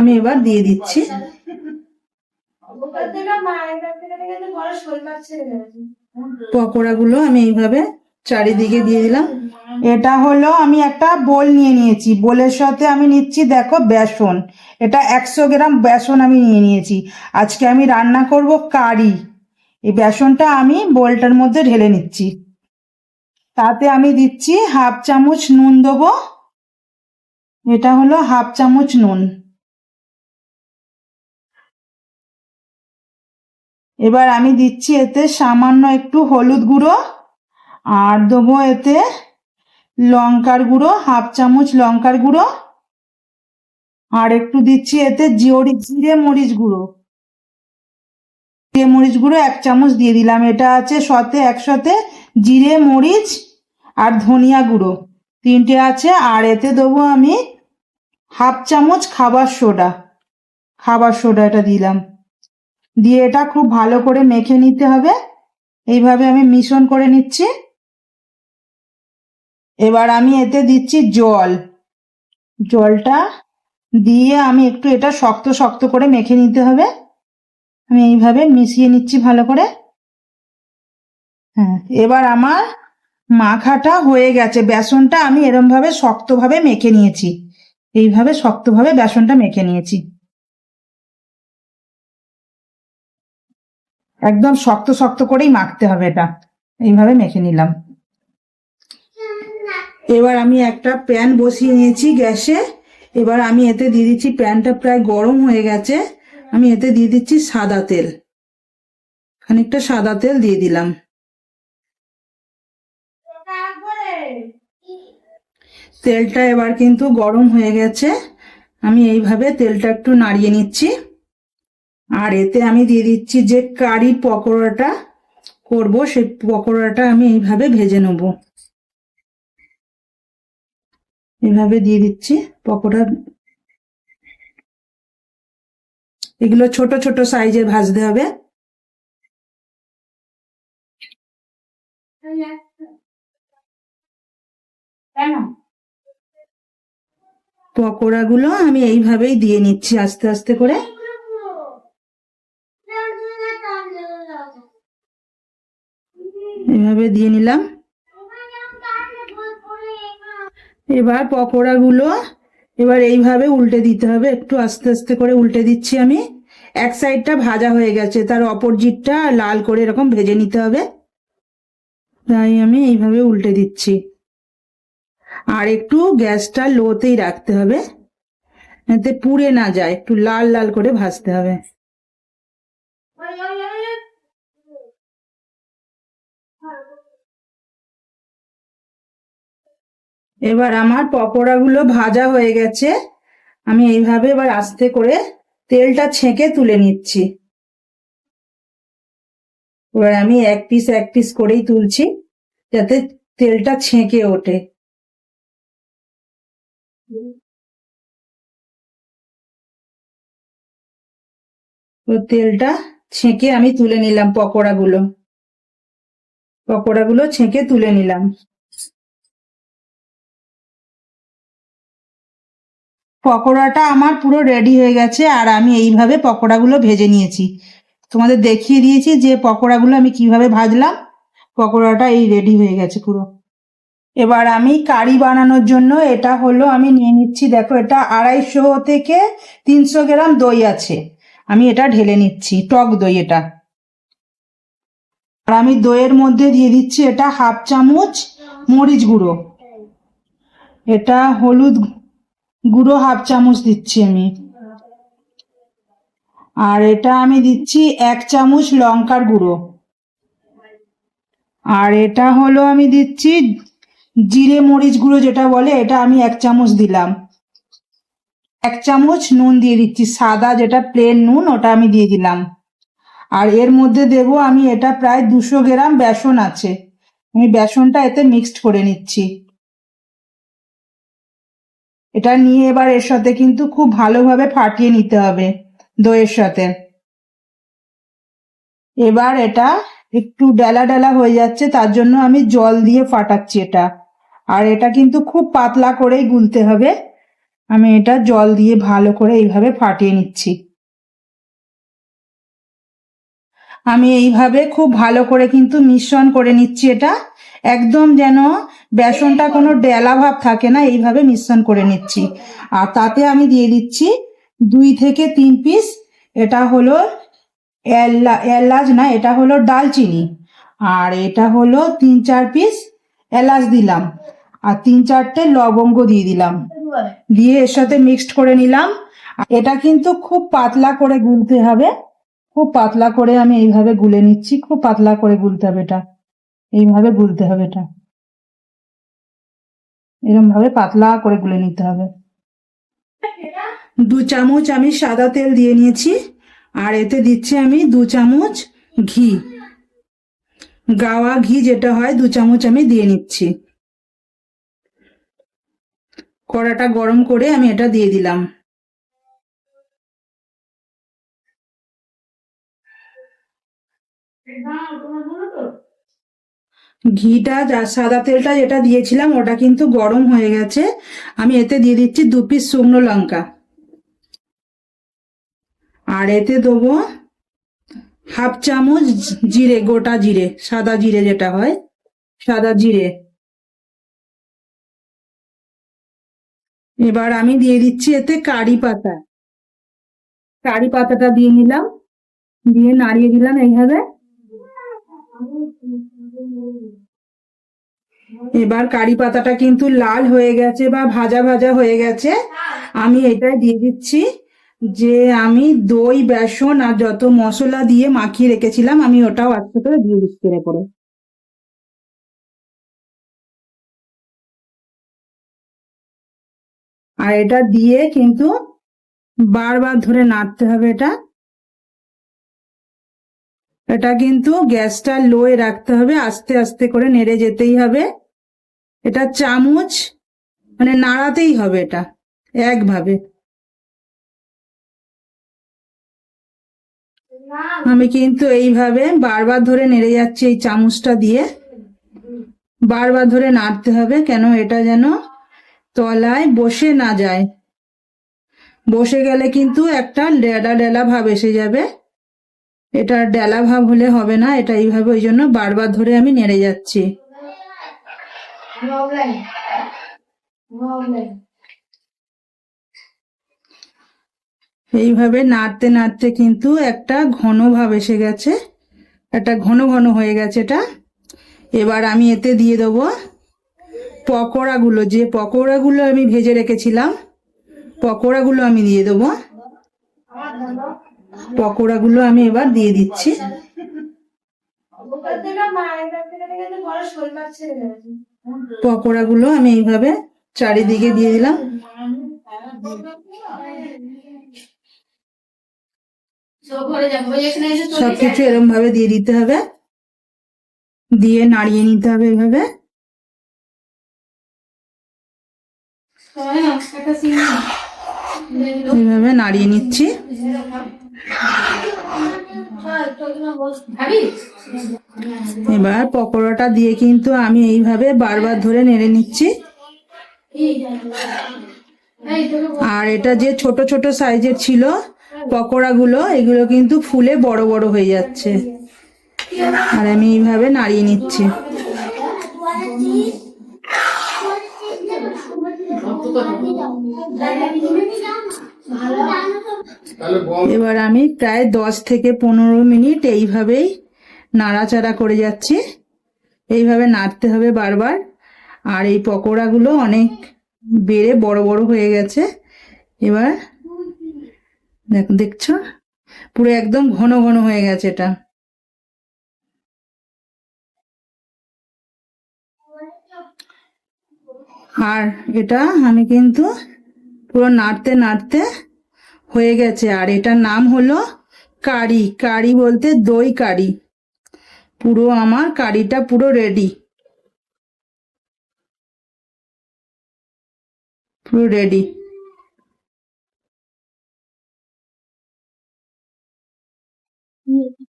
আমি এবার দিয়ে দিচ্ছি। পকোড়াগুলো আমি এইভাবে চারিদিকে দিয়ে দিলাম। এটা হলো আমি একটা বোল নিয়ে নিয়েছি, বোলের সাথে আমি নিচ্ছি দেখো বেসন। এটা 100 গ্রাম বেসন আমি নিয়ে নিয়েছি। আজকে আমি রান্না করব কারি। এই বেসনটা আমি বোলটার মধ্যে ঢেলে নিচ্ছি। তাতে আমি দিচ্ছি হাফ চামচ নুন দেবো। এটা হলো হাফ চামচ নুন। এবার আমি দিচ্ছি এতে সামান্য একটু হলুদ গুঁড়ো, আর দেবো এতে লঙ্কার গুঁড়ো, হাফ চামচ লঙ্কার গুঁড়ো, আর একটু দিচ্ছি এতে জিরে মরিচ গুঁড়ো। জিরে মরিচ গুঁড়ো 1 চামচ দিয়ে দিলাম। এটা আছে একসাথে জিরে মরিচ আর ধনিয়া গুঁড়ো 3টে আছে। আর এতে দেবো আমি হাফ চামচ খাবার সোডা এটা দিলাম। দিয়ে এটা খুব ভালো করে মেখে নিতে হবে। এইভাবে আমি মিশ্রণ করে নিচ্ছি। এবার আমি এতে দিচ্ছি জলটা দিয়ে আমি একটু এটা শক্ত শক্ত করে মেখে নিতে হবে। আমি এইভাবে মিশিয়ে নিচ্ছি ভালো করে। হ্যাঁ, এবার আমার মাখাটা হয়ে গেছে। বেসনটা আমি এরম ভাবে শক্তভাবে মেখে নিয়েছি। এইভাবে শক্তভাবে বেসনটা মেখে নিয়েছি। একদম শক্ত শক্ত করেই মাখতে হবে এটা। এইভাবে মেখে নিলাম। এবার আমি একটা প্যান বসিয়ে নিয়েছি গ্যাসে। এবার আমি এতে দিয়ে দিচ্ছি, প্যানটা প্রায় গরম হয়ে গেছে, আমি এতে দিয়ে দিচ্ছি সাদা তেল। খানিকটা সাদা তেল দিয়ে দিলাম। তেলটা এবার কিন্তু গরম হয়ে গেছে। আমি এইভাবে তেলটা একটু নাড়িয়ে নিচ্ছি। আর এতে আমি দিয়ে দিচ্ছি যে কারি পকোড়াটা করব, সেই পকোড়াটা আমি এইভাবে ভেজে নেব। এইভাবে দিয়ে দিচ্ছি পকোড়া। এগুলো ছোট ছোট সাইজের ভাজতে হবে। পকোড়াগুলো আমি এইভাবেই দিয়ে নিচ্ছি আস্তে আস্তে করে। এইভাবে দিয়ে নিলাম। এবার পকোড়াগুলো এবার এইভাবে উল্টে দিতে হবে, একটু আস্তে আস্তে করে উল্টে দিচ্ছি আমি। এক সাইডটা ভাজা হয়ে গেছে, তার অপোজিটটা লাল করে এরকম ভেজে নিতে হবে, তাই আমি এইভাবে উল্টে দিচ্ছি। আর একটু গ্যাসটা লোতেই রাখতে হবে, যাতে পুড়ে না যায়, একটু লাল লাল করে ভাজতে হবে। এবার আমার পকোড়াগুলো ভাজা হয়ে গেছে। আমি এইভাবে এবার আস্তে করে তেলটা ছেঁকে তুলে নিচ্ছি। এবার আমি এক পিস করেই তুলছি, যাতে তেলটা ছেঁকে ওঠে। তো তেলটা ছেঁকে আমি তুলে নিলাম। পকোড়াগুলো ছেঁকে তুলে নিলাম। পকোড়াটা আমার পুরো রেডি হয়ে গেছে। আর আমি এইভাবে পকোড়াগুলো ভেজে নিয়েছি, তোমাদের দেখিয়ে দিয়েছি যে পকোড়াগুলো আমি কিভাবে ভাজলাম। পকোড়াটা এই রেডি হয়ে গেছে পুরো। এবার আমি কারি বানানোর জন্য এটা হলো আমি নিয়ে নিচ্ছি, দেখো এটা 250 থেকে 300 গ্রাম দই আছে। আমি এটা ঢেলে নিচ্ছি, টক দই এটা। আর আমি দইয়ের মধ্যে দিয়ে দিচ্ছি এটা হাফ চামচ মরিচ গুঁড়ো, এটা হলুদ গুঁড়ো হাফ চামচ দিচ্ছি আমি। আর এটা আমি দিচ্ছি 1 চামচ লঙ্কার গুঁড়ো। আর এটা হলো আমি দিচ্ছি জিরে মরিচ গুঁড়ো যেটা বলে, এটা আমি 1 চামচ দিলাম। 1 চামচ নুন দিয়ে দিচ্ছি, সাদা যেটা প্লেন নুন ওটা আমি দিয়ে দিলাম। আর এর মধ্যে দেব আমি, এটা প্রায় 200 গ্রাম বেসন আছে, আমি বেসনটা এতে মিক্সড করে নিচ্ছি। এটা নিয়ে এবার এর সাথে কিন্তু খুব ভালোভাবে ফাটিয়ে নিতে হবে দইয়ের সাথে। এবার এটা একটু ডেলা ডেলা হয়ে যাচ্ছে, তার জন্য আমি জল দিয়ে ফাটাচ্ছি এটা। আর এটা কিন্তু খুব পাতলা করেই গুলতে হবে। আমি এটা জল দিয়ে ভালো করে এইভাবে ফাটিয়ে নিচ্ছি। আমি এইভাবে খুব ভালো করে কিন্তু মিশ্রণ করে নিচ্ছি। এটা একদম যেন বেসনটা কোনো ডেলা ভাব থাকে না, এইভাবে মিশ্রণ করে নিচ্ছি। আর তাতে আমি দিয়ে দিচ্ছি 2 থেকে 3 পিস, এটা হলো এলাচ না, এটা হলো দালচিনি। আর এটা হলো 3-4 পিস এলাচ দিলাম, আর 3-4টে লবঙ্গ দিয়ে দিলাম, দিয়ে এর সাথে মিক্সড করে নিলাম। এটা কিন্তু খুব পাতলা করে গুলতে হবে, খুব পাতলা করে আমি এইভাবে গুলে নিচ্ছি। খুব পাতলা করে গুলতে হবে এটা, এইভাবে গুলতে হবে এটা, এরকম ভাবে পাতলা করে গুলে নিতে হবে। 2 চামচ আমি সাদা তেল দিয়ে নিয়েছি, আর এতে দিচ্ছি আমি 2 চামচ ঘি, গাওয়া ঘি যেটা হয় 2 চামচ আমি দিয়ে নিচ্ছি। কড়াটা গরম করে আমি এটা দিয়ে দিলাম। ঘিটা সাদা তেলটা যেটা দিয়েছিলাম ওটা কিন্তু গরম হয়ে গেছে। আমি এতে দিয়ে দিচ্ছি 2 পিস শুকনো লঙ্কা, আর এতে দেবো 1/2 চামচ জিরে, গোটা জিরে, সাদা জিরে যেটা হয়, সাদা জিরে। এবার আমি দিয়ে দিচ্ছি এতে কারি পাতা, কারি পাতাটা দিয়ে নিলাম, দিয়ে নাড়িয়ে দিলাম এইভাবে। এবার কারি পাতাটা কিন্তু লাল হয়ে গেছে বা ভাজা ভাজা হয়ে গেছে। আমি এটাই দিয়ে দিচ্ছি যে আমি দই, বেসন আর যত মশলা দিয়ে মাখিয়ে রেখেছিলাম আমি ওটাও আস্তে করে দিয়ে দিচ্ছি এর উপরে। আর এটা দিয়ে কিন্তু বারবার ধরে নাড়তে হবে। এটা কিন্তু গ্যাসটা লোয়ে রাখতে হবে, আস্তে আস্তে করে নেড়ে যেতেই হবে। এটা চামচ মানে নাড়াতেই হবে এটা একভাবে। আমি কিন্তু এইভাবে বারবার ধরে নেড়ে যাচ্ছি, এই চামচটা দিয়ে বারবার ধরে নাড়তে হবে, কেন এটা যেন তলায় বসে না যায়। বসে গেলে কিন্তু একটা ডেলা ডেলা ভাব এসে যাবে, এটা ডেলা ভাব হলে হবে না। এটা এইভাবে, ওই জন্য বারবার ধরে আমি নেড়ে যাচ্ছি। এইভাবে নাড়তে নাড়তে কিন্তু একটা ঘন ভাব এসে গেছে, একটা ঘন ঘন হয়ে গেছে এটা। এবার আমি এতে দিয়ে দেবো পকোড়াগুলো, যে পকোড়াগুলো আমি ভেজে রেখেছিলাম, পকোড়াগুলো আমি দিয়ে দেবো। পকোড়াগুলো আমি এবার দিয়ে দিচ্ছি। পকোড়াগুলো আমি এইভাবে চারিদিকে দিয়ে দিলাম। সবকিছু এরকম ভাবে দিয়ে দিতে হবে, দিয়ে নাড়িয়ে নিতে হবে এইভাবে। এইভাবে নাড়িয়ে নিচ্ছি। এবার পকোড়াটা দিয়ে কিন্তু আমি এইভাবে বারবার ধরে নেড়ে নিচ্ছি। আর এটা যে ছোট ছোট সাইজের ছিল পকোড়াগুলো, এগুলো কিন্তু ফুলে বড় বড় হয়ে যাচ্ছে, আর আমি এইভাবে নাড়িয়ে নিচ্ছি। এবার আমি প্রায় 10 থেকে 15 মিনিট এইভাবেই নাড়াচাড়া করে যাচ্ছি। এইভাবে নাড়তে হবে বারবার। আর এই পকোড়াগুলো অনেক বেড়ে বড় বড় হয়ে গেছে। এবার দেখছো পুরো একদম ঘন ঘন হয়ে গেছে এটা। আর এটা আমি কিন্তু পুরো নাড়তে নাড়তে হয়ে গেছে। আর এটার নাম হলো কারি, কারি বলতে দই কারি। পুরো আমার কারিটা পুরো রেডি, পুরো রেডি।